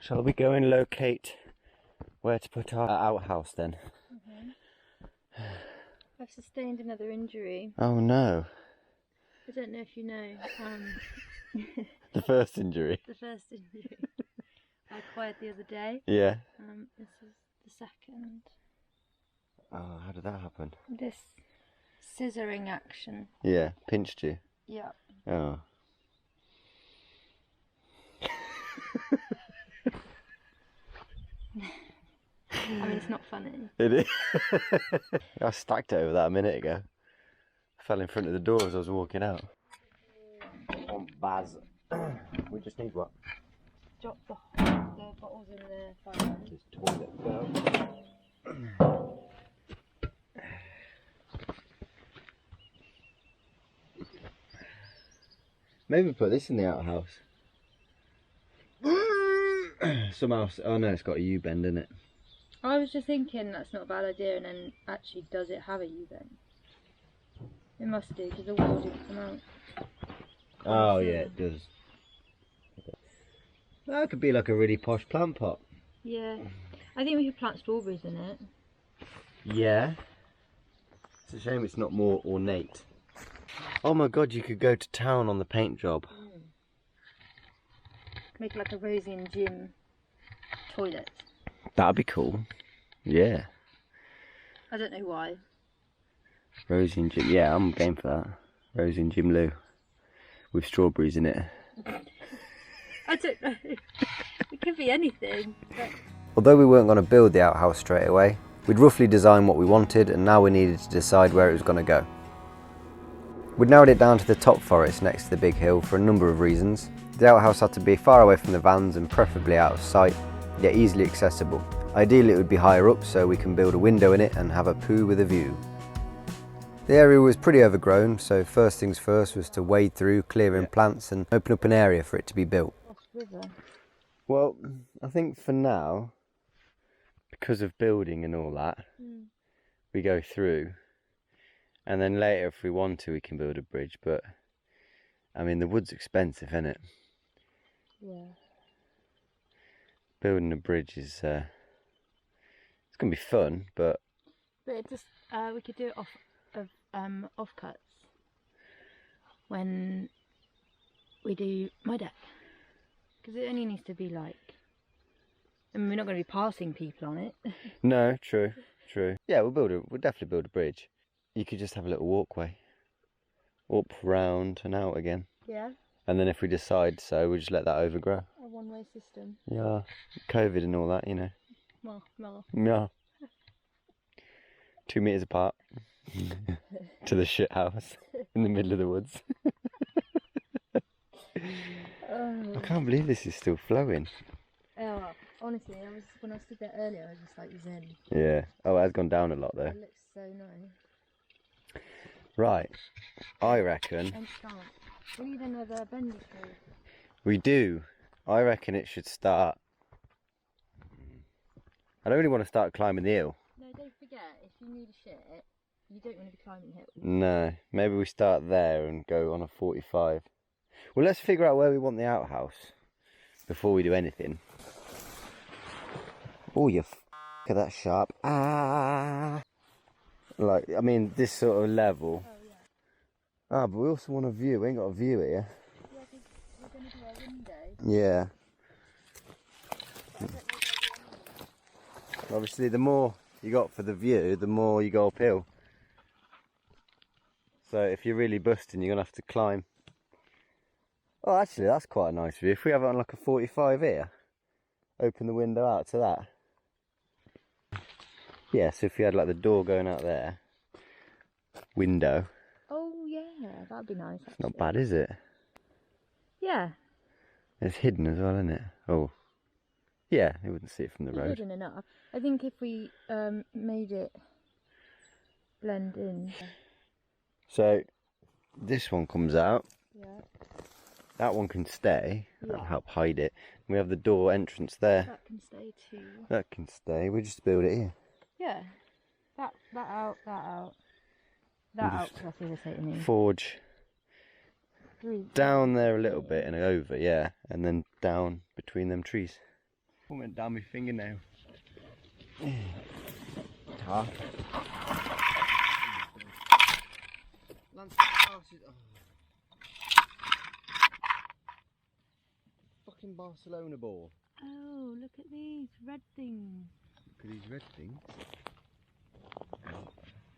Shall we go and locate where to put our outhouse then? I've sustained another injury. Oh no. I don't know if you know. The first injury? The first injury. I acquired the other day. Yeah. This is the second. Oh, how did that happen? This scissoring action. Yeah, pinched you? Yeah. Oh. I mean, it's not funny. It is. I stacked it over that a minute ago. I fell in front of the door as I was walking out. On Baz. We just need what? Drop the bottles in the fire. This toilet go. Maybe put this in the outhouse. Somehow, oh no, it's got a U-bend in it. I was just thinking that's not a bad idea, and then actually, does it have a U-bend? It must do, because the water didn't come out. Oh yeah, it does. That could be like a really posh plant pot. Yeah, I think we could plant strawberries in it. Yeah. It's a shame it's not more ornate. Oh my god, you could go to town on the paint job. Make like a Rosie and Jim toilet. That'd be cool. Yeah. I don't know why. Rosie and Jim, yeah, I'm game for that. Rosie and Jim Lou. With strawberries in it. I don't know. It could be anything. But... Although we weren't going to build the outhouse straight away, we'd roughly designed what we wanted, and now we needed to decide where it was going to go. We'd narrowed it down to the top forest next to the big hill for a number of reasons. The outhouse had to be far away from the vans and preferably out of sight, yet easily accessible. Ideally it would be higher up so we can build a window in it and have a poo with a view. The area was pretty overgrown, so first things first was to wade through, clearing plants and open up an area for it to be built. Well, I think for now, because of building and all that, we go through, and then later if we want to we can build a bridge, but I mean the wood's expensive, isn't it? Yeah. Building a bridge is it's gonna be fun, but it just we could do it offcuts when we do my deck, because it only needs to be like, I mean, we're not going to be passing people on it. No, true. Yeah, we'll definitely build a bridge. You could just have a little walkway up, round and out again. Yeah. And then if we decide so, we'll just let that overgrow. A one-way system. Yeah, COVID and all that, you know. Well. Yeah. 2 meters apart. To the shit house in the middle of the woods. I can't believe this is still flowing. Oh, honestly, when I stood there earlier, I was just like zen. Yeah. Oh, it has gone down a lot though. It looks so nice. Right. I reckon. We need another bendy tree. We do. I reckon it should start. I don't really want to start climbing the hill. No, don't forget, if you need a shit, you don't want to be climbing hills. No, maybe we start there and go on a 45. Well, let's figure out where we want the outhouse before we do anything. Oh, you at that sharp. Ah! Like, I mean, this sort of level. Oh, yeah. Ah, but we also want a view. We ain't got a view here. Yeah, because we're going to do our window. Yeah. Obviously, the more you got for the view, the more you go uphill. So if you're really busting, you're going to have to climb. Oh, actually, that's quite a nice view. If we have it on like a 45 here, open the window out to that. Yeah, so if you had like the door going out there, window. Oh, yeah, that'd be nice. It's not bad, is it? Yeah. It's hidden as well, isn't it? Oh. Yeah, you wouldn't see it from the road. Hidden enough. I think if we made it blend in. So, this one comes out. Yeah. That one can stay. That'll help hide it. We have the door entrance there. That can stay too. That can stay. We just build it here. Yeah. That out. That out, because that's irritating me. Forge down there a little bit and over, yeah. And then down between them trees. Went down my fingernail. Tough. Fucking Barcelona ball. Oh, look at these red things. Look at these red things.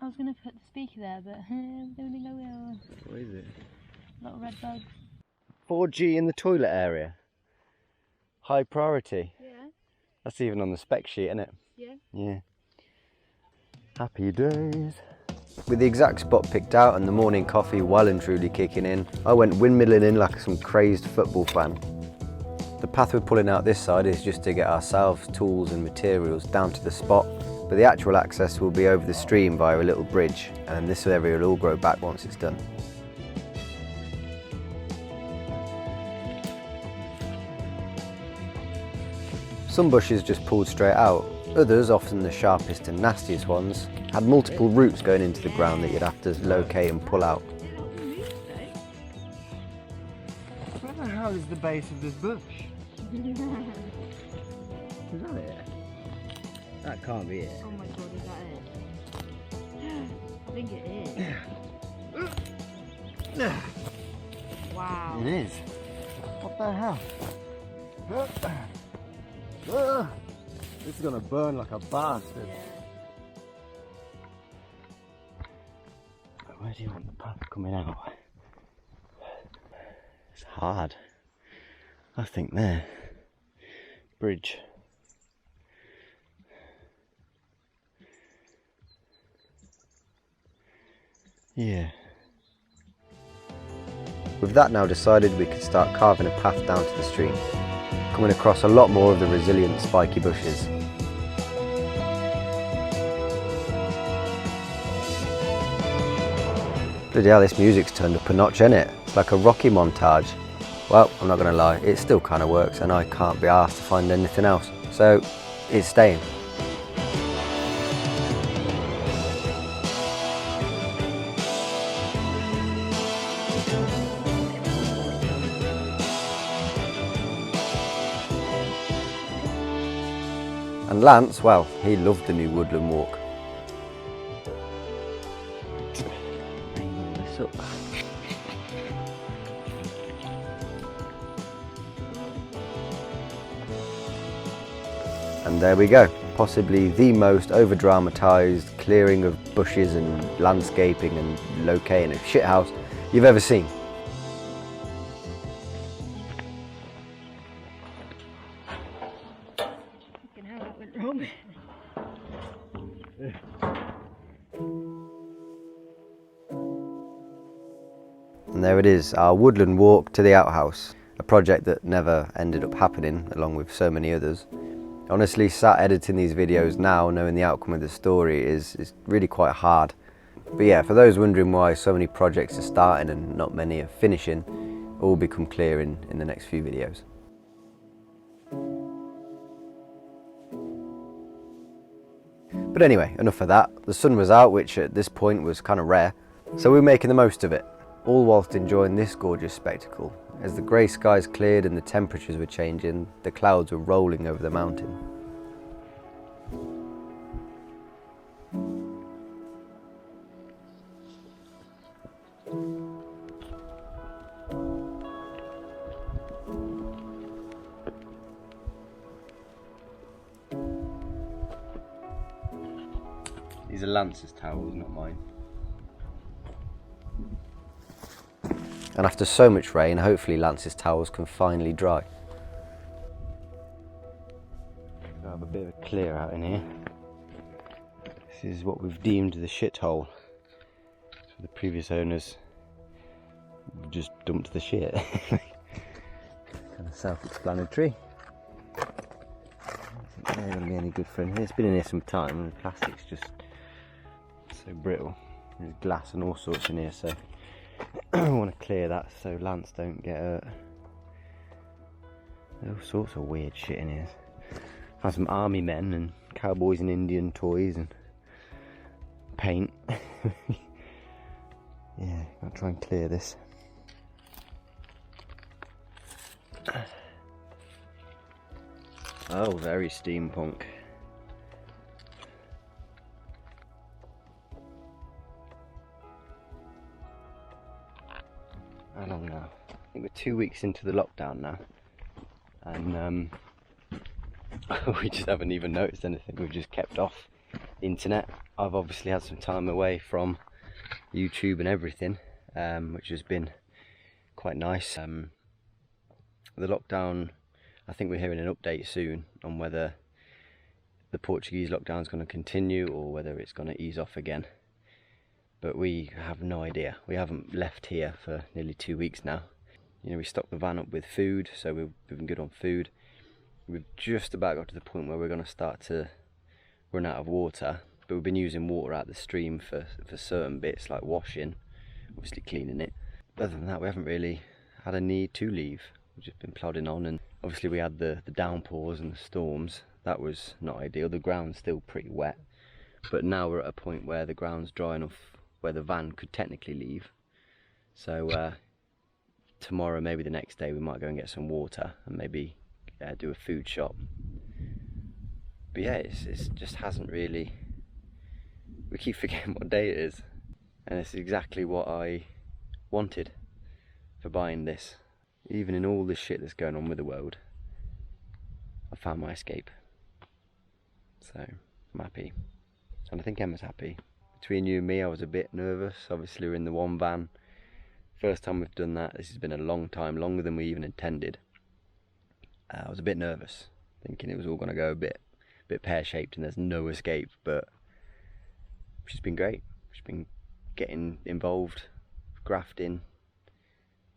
I was going to put the speaker there, but I don't think I will. What is it? Little red bugs. 4G in the toilet area. High priority. Yeah. That's even on the spec sheet, isn't it? Yeah. Yeah. Happy days. With the exact spot picked out and the morning coffee well and truly kicking in, I went windmilling in like some crazed football fan. The path we're pulling out this side is just to get ourselves, tools and materials down to the spot, but the actual access will be over the stream via a little bridge, and this area will all grow back once it's done. Some bushes just pulled straight out, others, often the sharpest and nastiest ones, had multiple roots going into the ground that you'd have to locate and pull out. Where the hell is the base of this bush? Is that it? That can't be it. Oh my god, is that it? I think it is. Wow. It is. What the hell? This is gonna burn like a bastard. Yeah. Where do you want the path coming out? It's hard. I think there. Bridge. Yeah. With that now decided, we could start carving a path down to the stream, coming across a lot more of the resilient spiky bushes. Bloody hell, this music's turned up a notch, innit? It's like a Rocky montage. Well, I'm not gonna lie, it still kinda works and I can't be arsed to find anything else. So, it's staying. And Lance, well, he loved the new woodland walk. This up. And there we go, possibly the most over-dramatised clearing of bushes and landscaping and locating a shithouse you've ever seen. Fucking hell, that went wrong. And there it is, our woodland walk to the outhouse, a project that never ended up happening, along with so many others. Honestly, sat editing these videos now, knowing the outcome of the story is really quite hard. But yeah, for those wondering why so many projects are starting and not many are finishing, all will become clear in the next few videos. But anyway, enough of that. The sun was out, which at this point was kind of rare, so we were making the most of it, all whilst enjoying this gorgeous spectacle. As the grey skies cleared and the temperatures were changing, the clouds were rolling over the mountain. These are Lance's towels, not mine. And after so much rain, hopefully Lance's towels can finally dry. We'll have a bit of a clear out in here. This is what we've deemed the shithole. So the previous owners just dumped the shit. Kind of self-explanatory. I don't think they're going to be any good for in here. It's been in here some time and the plastic's just so brittle. There's glass and all sorts in here, so I want to clear that so Lance don't get hurt. There's all sorts of weird shit in here. Found some army men and cowboys and Indian toys and paint. Yeah, I'll try and clear this. Oh, very steampunk. How long now? I think we're 2 weeks into the lockdown now, and we just haven't even noticed anything. We've just kept off the internet. I've obviously had some time away from YouTube and everything, which has been quite nice. The lockdown, I think we're hearing an update soon on whether the Portuguese lockdown is going to continue or whether it's going to ease off again. But we have no idea. We haven't left here for nearly 2 weeks now. You know, we stocked the van up with food, so we've been good on food. We've just about got to the point where we're going to start to run out of water, but we've been using water out the stream for certain bits, like washing, obviously cleaning it. But other than that, we haven't really had a need to leave. We've just been plodding on, and obviously we had the downpours and the storms. That was not ideal. The ground's still pretty wet, but now we're at a point where the ground's dry enough where the van could technically leave. So tomorrow, maybe the next day, we might go and get some water and maybe do a food shop. But yeah, it's just hasn't really, we keep forgetting what day it is, and it's exactly what I wanted for buying this. Even in all this shit that's going on with the world, I found my escape. So I'm happy, and I think Emma's happy. Between you and me, I was a bit nervous. Obviously we're in the one van. First time we've done that. This has been a long time, longer than we even intended. I was a bit nervous, thinking it was all going to go a bit pear-shaped and there's no escape, but she's been great. She's been getting involved, grafting,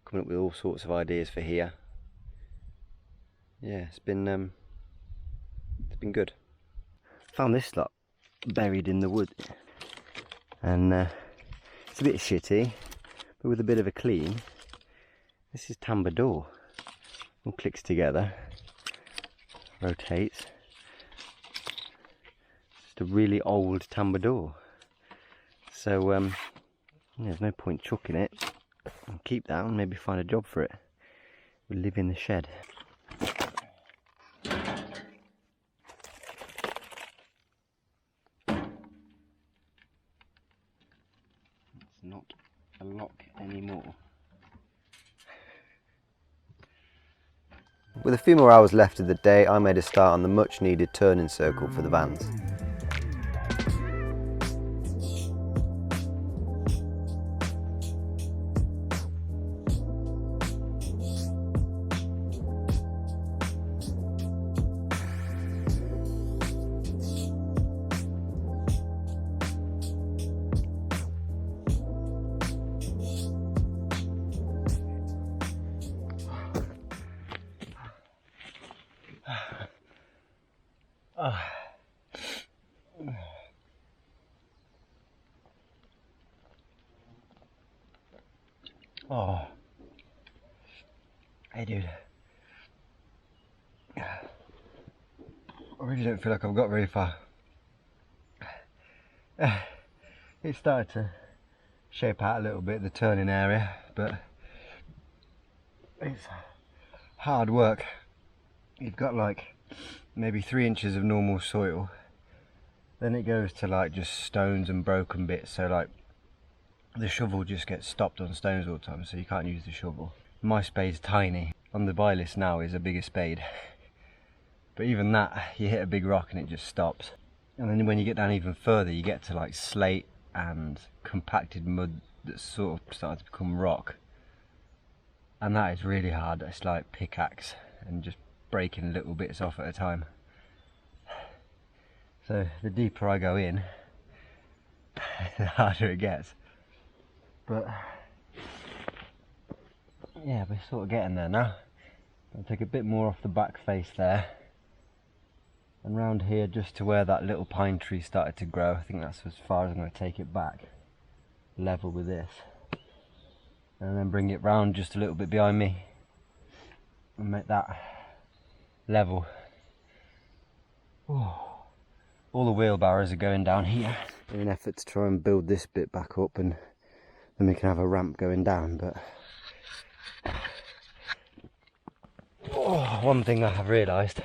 coming up with all sorts of ideas for here. Yeah, it's been good. Found this lot buried in the wood, and it's a bit shitty, but with a bit of a clean. This is tambour door. All clicks together, rotates. Just a really old tambour door. So there's no point chucking it. I'll keep that and maybe find a job for it. We'll live in the shed. It's not a lock anymore. With a few more hours left of the day, I made a start on the much needed turning circle for the vans. Oh, hey dude, I really don't feel like I've got very far. It started to shape out a little bit, the turning area, but it's hard work. You've got like maybe 3 inches of normal soil, then it goes to like just stones and broken bits, so like the shovel just gets stopped on stones all the time, so you can't use the shovel. My spade's tiny. On the buy list now is a bigger spade, but even that, you hit a big rock and it just stops. And then when you get down even further, you get to like slate and compacted mud that's sort of starting to become rock, and that is really hard. It's like pickaxe and just breaking little bits off at a time. So the deeper I go in, the harder it gets. But yeah, we're sort of getting there now. I'll take a bit more off the back face there, and round here just to where that little pine tree started to grow. I think that's as far as I'm going to take it back, level with this, and then bring it round just a little bit behind me and make that level. Oh, all the wheelbarrows are going down here in an effort to try and build this bit back up, and then we can have a ramp going down. But one thing I have realised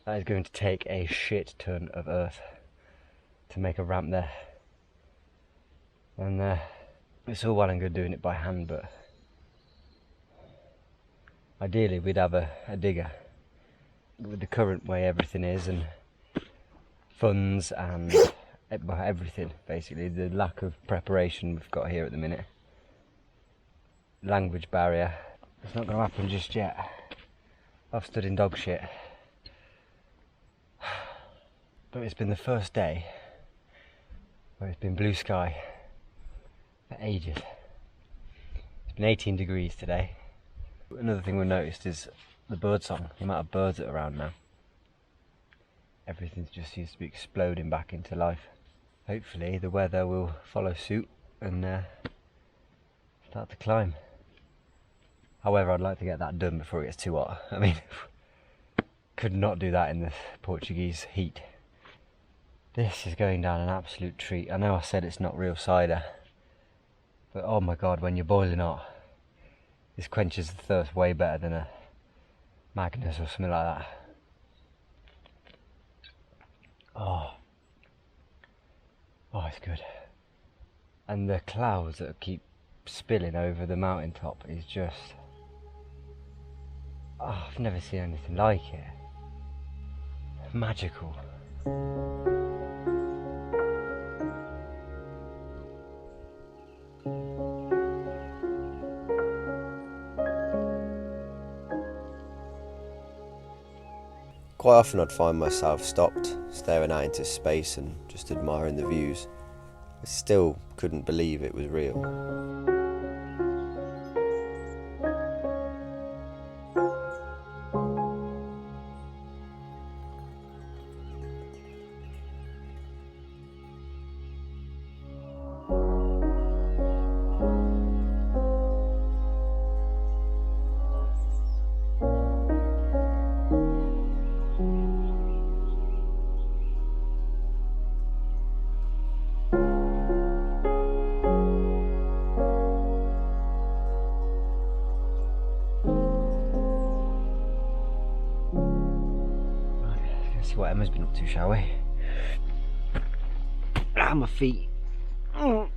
That is going to take a shit ton of earth to make a ramp there. And it's all well and good doing it by hand, but ideally we'd have a digger. With the current way everything is, and funds and everything, basically, the lack of preparation we've got here at the minute, language barrier, it's not going to happen just yet. I've stood in dog shit, but it's been the first day where it's been blue sky for ages. It's been 18 degrees today. Another thing we noticed is the bird song, the amount of birds that are around now. Everything just seems to be exploding back into life. Hopefully the weather will follow suit and start to climb. However, I'd like to get that done before it gets too hot. I mean, could not do that in the Portuguese heat. This is going down an absolute treat. I know I said it's not real cider, but oh my god, when you're boiling hot, this quenches the thirst way better than a Magnus or something like that. Oh, it's good. And the clouds that keep spilling over the mountaintop is just... oh, I've never seen anything like it. Magical. Quite often I'd find myself stopped, staring out into space and just admiring the views. I still couldn't believe it was real. See what Emma's been up to, shall we? Ah, my feet. You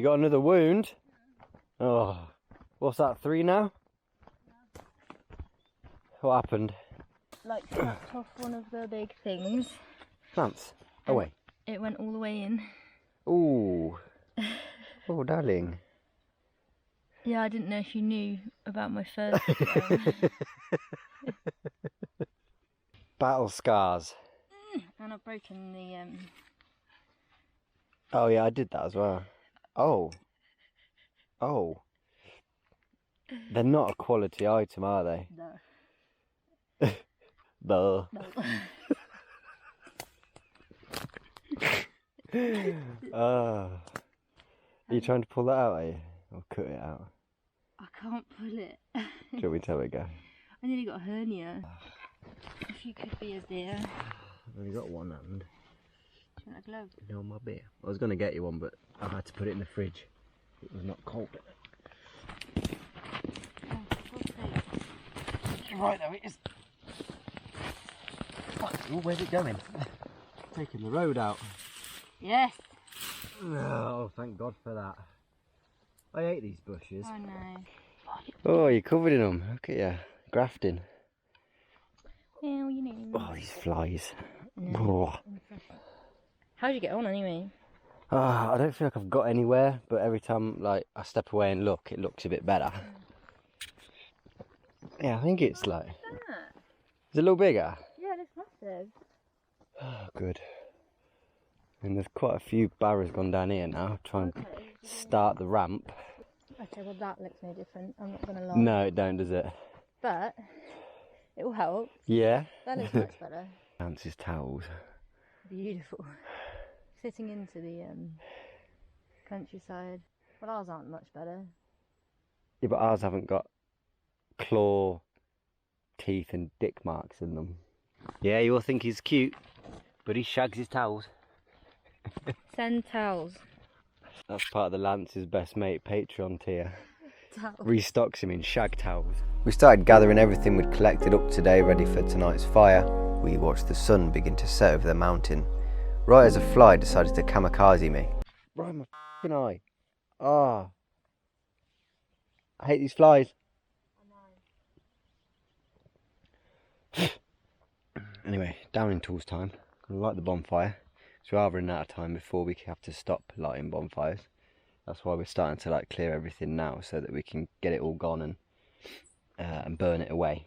got another wound? Oh, what's that, 3 now? What happened? Like, snapped off one of the big things. Plants? Away. It went all the way in. Ooh. Oh, darling. Yeah, I didn't know if you knew about my first video. Battle scars. And I've broken the Oh yeah, I did that as well. Oh. They're not a quality item, are they? No. No. No. Are you trying to pull that out, are you? Or cut it out? I can't pull it. Do you want me to have a go? I nearly got a hernia. If you could be as dear. I've only got one hand. Do you want a glove? No, my beer. I was going to get you one, but I had to put it in the fridge. It was not cold. Oh, for God's sake. You're right, though, it is. Oh, where's it going? Taking the road out. Yes. Oh, thank God for that. I hate these bushes. I know. Oh, you're covered in them. Look at you. Grafting. Well, you know. Oh, these flies. No. How'd you get on anyway? I don't feel like I've got anywhere, but every time like I step away and look, it looks a bit better. Yeah, I think it's like... It's a little bigger? Yeah, it's massive. Oh, good. And there's quite a few barrows gone down here now, trying to start the ramp. Okay, well that looks no different, I'm not going to lie. No, it don't, does it? But, it will help. Yeah? That looks much better. Nancy's towels. Beautiful. Sitting into the countryside. Well, ours aren't much better. Yeah, but ours haven't got claw, teeth and dick marks in them. Yeah, you all think he's cute, but he shags his towels. Send towels. That's part of the Lance's Best Mate Patreon tier. towel. Restocks him in shag towels. We started gathering everything we'd collected up today ready for tonight's fire. We watched the sun begin to set over the mountain, right as a fly decided to kamikaze me. Right in my f***ing eye. Ah. I hate these flies. Anyway, downing tools time. Gonna light the bonfire. It's rather running out of time before we have to stop lighting bonfires. That's why we're starting to like clear everything now so that we can get it all gone and burn it away,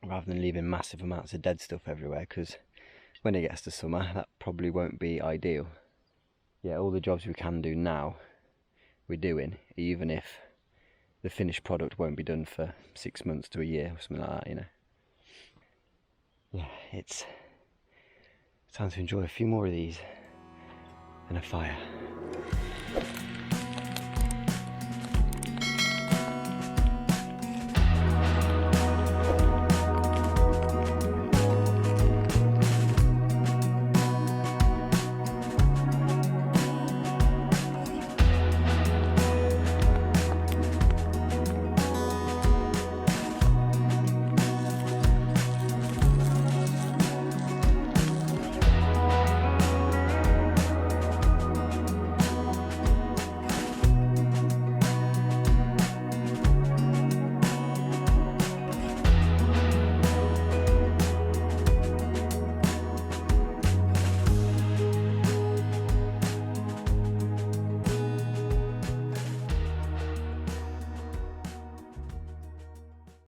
rather than leaving massive amounts of dead stuff everywhere, because when it gets to summer that probably won't be ideal. Yeah, all the jobs we can do now we're doing, even if the finished product won't be done for 6 months to a year or something like that, you know. Yeah, it's time to enjoy a few more of these and a fire.